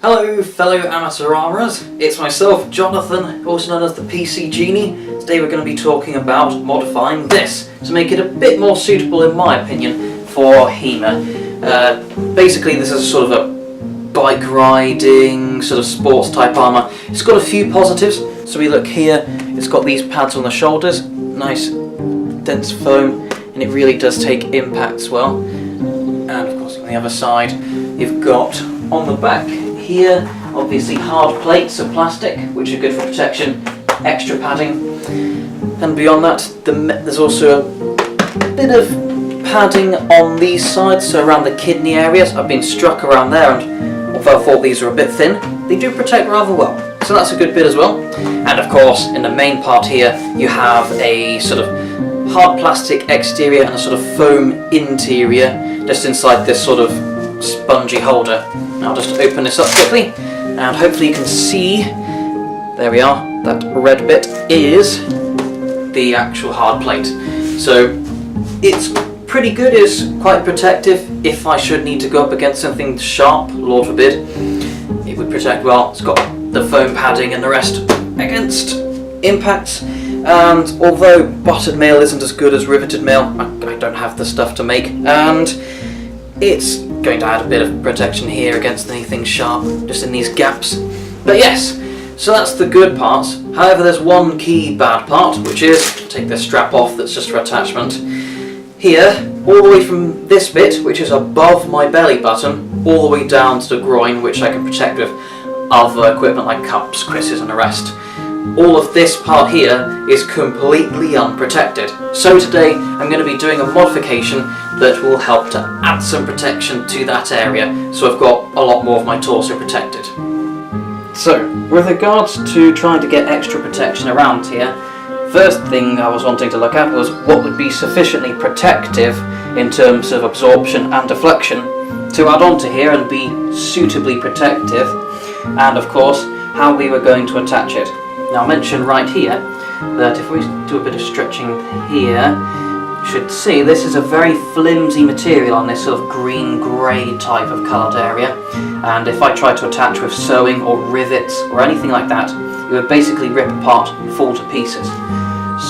Hello fellow amateur armourers, it's myself Jonathan, also known as the Pc Genie. Today we're going to be talking about modifying this to make it a bit more suitable, in my opinion, for HEMA. Basically this is sort of a bike riding, sort of sports type armour. It's got a few positives. So we look here, it's got these pads on the shoulders, nice dense foam, and it really does take impacts well. And of course on the other side you've got on the back here, obviously hard plates of plastic, which are good for protection, extra padding. And beyond that, there's also a bit of padding on these sides, so around the kidney areas. I've been struck around there, and although I thought these are a bit thin, they do protect rather well. So that's a good bit as well. And of course, in the main part here, you have a sort of hard plastic exterior and a sort of foam interior, just inside this sort of spongy holder. I'll just open this up quickly and hopefully you can see, there we are, that red bit is the actual hard plate. So it's pretty good, it's quite protective. If I should need to go up against something sharp, Lord forbid, it would protect well. It's got the foam padding and the rest against impacts. And although buttered mail isn't as good as riveted mail, I don't have the stuff to make, and it's going to add a bit of protection here against anything sharp, just in these gaps. But yes, so that's the good parts. However, there's one key bad part, which is, take this strap off that's just for attachment. Here, all the way from this bit, which is above my belly button, all the way down to the groin, which I can protect with other equipment like cups, krisses and the rest. All of this part here is completely unprotected. So today I'm going to be doing a modification that will help to add some protection to that area, so I've got a lot more of my torso protected. So, with regards to trying to get extra protection around here, first thing I was wanting to look at was what would be sufficiently protective in terms of absorption and deflection to add onto here and be suitably protective, and of course how we were going to attach it. Now I'll mention right here that if we do a bit of stretching here, you should see this is a very flimsy material on this sort of green-grey type of coloured area, and if I try to attach with sewing or rivets or anything like that, it would basically rip apart and fall to pieces.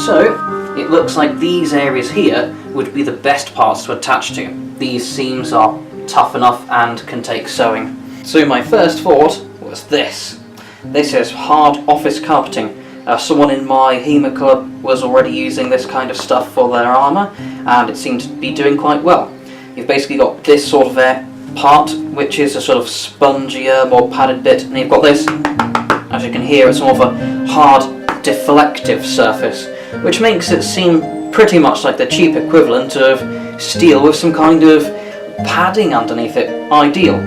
So it looks like these areas here would be the best parts to attach to. These seams are tough enough and can take sewing. So my first thought was this. This is hard office carpeting. Someone in my HEMA club was already using this kind of stuff for their armour, and it seemed to be doing quite well. You've basically got this sort of part, which is a sort of spongier, more padded bit, and you've got this, as you can hear, it's more of a hard, deflective surface, which makes it seem pretty much like the cheap equivalent of steel with some kind of padding underneath it. Ideal.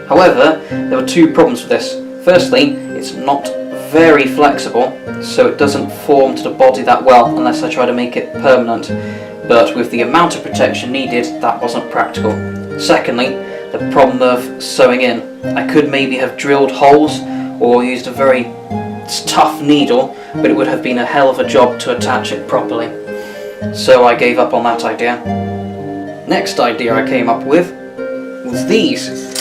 However, there were two problems with this. Firstly, it's not very flexible, so it doesn't form to the body that well unless I try to make it permanent. But with the amount of protection needed, that wasn't practical. Secondly, the problem of sewing in. I could maybe have drilled holes or used a very tough needle, but it would have been a hell of a job to attach it properly. So I gave up on that idea. Next idea I came up with was these.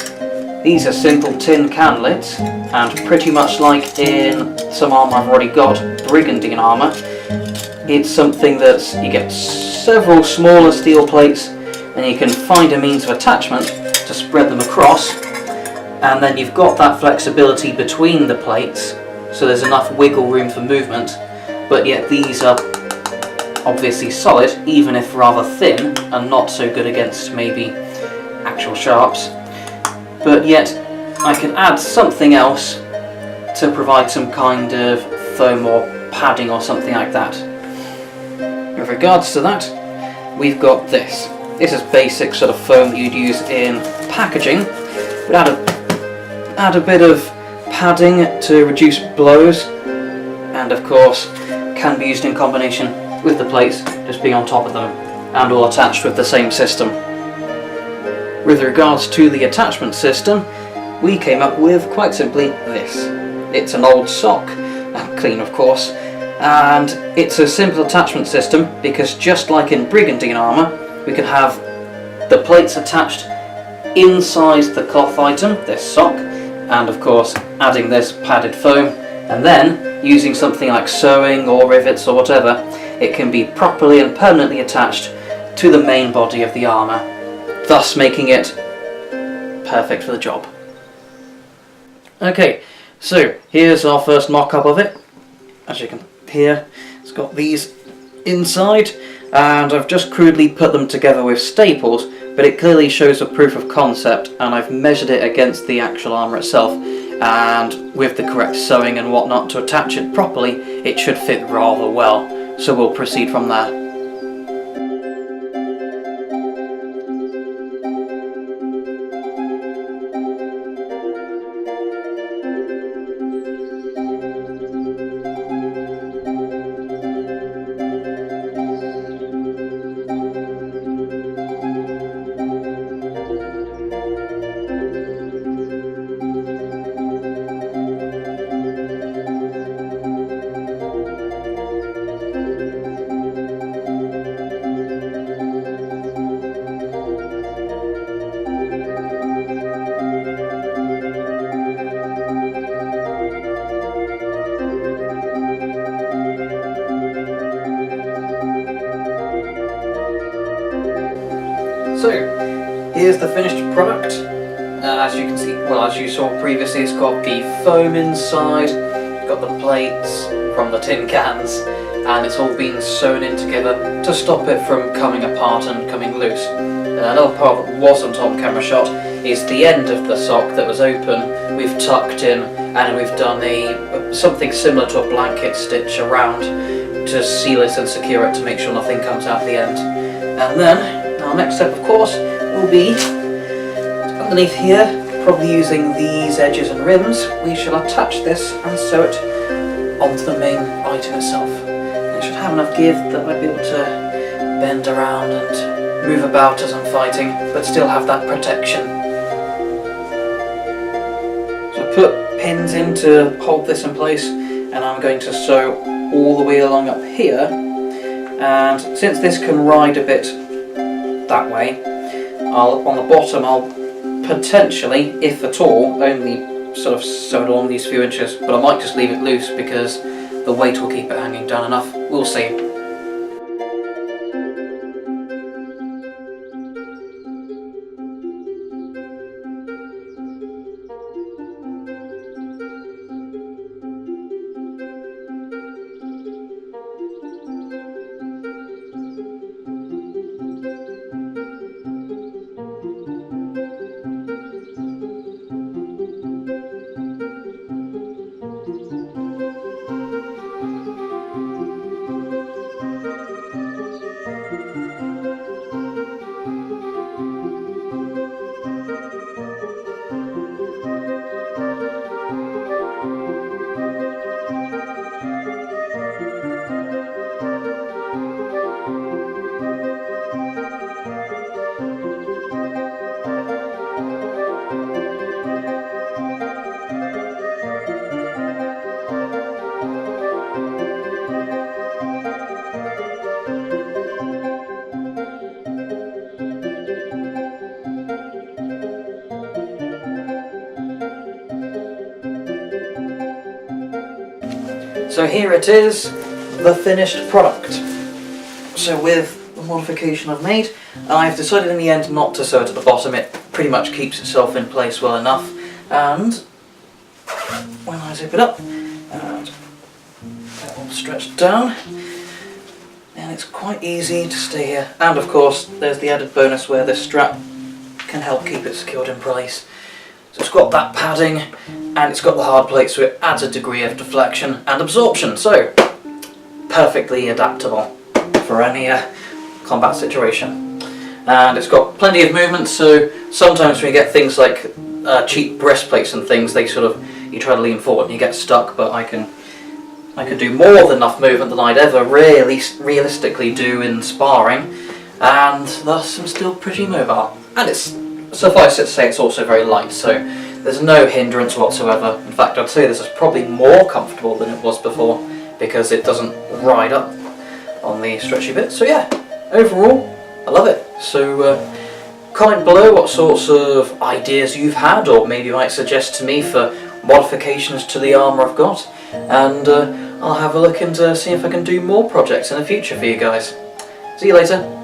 These are simple tin can lids, and pretty much like in some armour I've already got, brigandine armour, it's something that you get several smaller steel plates and you can find a means of attachment to spread them across, and then you've got that flexibility between the plates, so there's enough wiggle room for movement, but yet these are obviously solid, even if rather thin, and not so good against maybe actual sharps. But yet I can add something else to provide some kind of foam or padding or something like that. With regards to that, we've got this. This is basic sort of foam you'd use in packaging, but add a bit of padding to reduce blows, and of course can be used in combination with the plates just being on top of them, and all attached with the same system. With regards to the attachment system, we came up with, quite simply, this. It's an old sock, clean of course, and it's a simple attachment system because just like in brigandine armour, we can have the plates attached inside the cloth item, this sock, and of course adding this padded foam, and then using something like sewing or rivets or whatever, it can be properly and permanently attached to the main body of the armour, thus making it perfect for the job. Okay, so here's our first mock-up of it. As you can hear, it's got these inside, and I've just crudely put them together with staples, but it clearly shows a proof of concept, and I've measured it against the actual armour itself, and with the correct sewing and whatnot to attach it properly, it should fit rather well. So we'll proceed from there. So, here's the finished product. As you can see, well, as you saw previously, it's got the foam inside, it's got the plates from the tin cans, and it's all been sewn in together to stop it from coming apart and coming loose. Another part that wasn't on camera shot is the end of the sock that was open. We've tucked in, and we've done something similar to a blanket stitch around to seal it and secure it to make sure nothing comes out the end. And then our next step, of course, will be underneath here, probably using these edges and rims, we shall attach this and sew it onto the main item itself. It should have enough give that I'd be able to bend around and move about as I'm fighting, but still have that protection. So I put pins in to hold this in place, and I'm going to sew all the way along up here, and since this can ride a bit that way, on the bottom I'll potentially, if at all, only sort of sew it along these few inches, but I might just leave it loose because the weight will keep it hanging down enough. We'll see. So here it is, the finished product. So with the modification I've made, I've decided in the end not to sew it at the bottom. It pretty much keeps itself in place well enough. And when I zip it up, and that will stretch down, and it's quite easy to stay here. And of course, there's the added bonus where this strap can help keep it secured in place. So it's got that padding, and it's got the hard plate, so it adds a degree of deflection and absorption. So, perfectly adaptable for any combat situation. And it's got plenty of movement, so sometimes when you get things like cheap breastplates and things, they sort of, you try to lean forward and you get stuck, but I can do more than enough movement than I'd ever really realistically do in sparring, and thus I'm still pretty mobile. And it's, suffice it to say, it's also very light, so there's no hindrance whatsoever. In fact, I'd say this is probably more comfortable than it was before because it doesn't ride up on the stretchy bit. So yeah, overall, I love it. So comment below what sorts of ideas you've had, or maybe you might suggest to me for modifications to the armour I've got, and I'll have a look and see if I can do more projects in the future for you guys. See you later.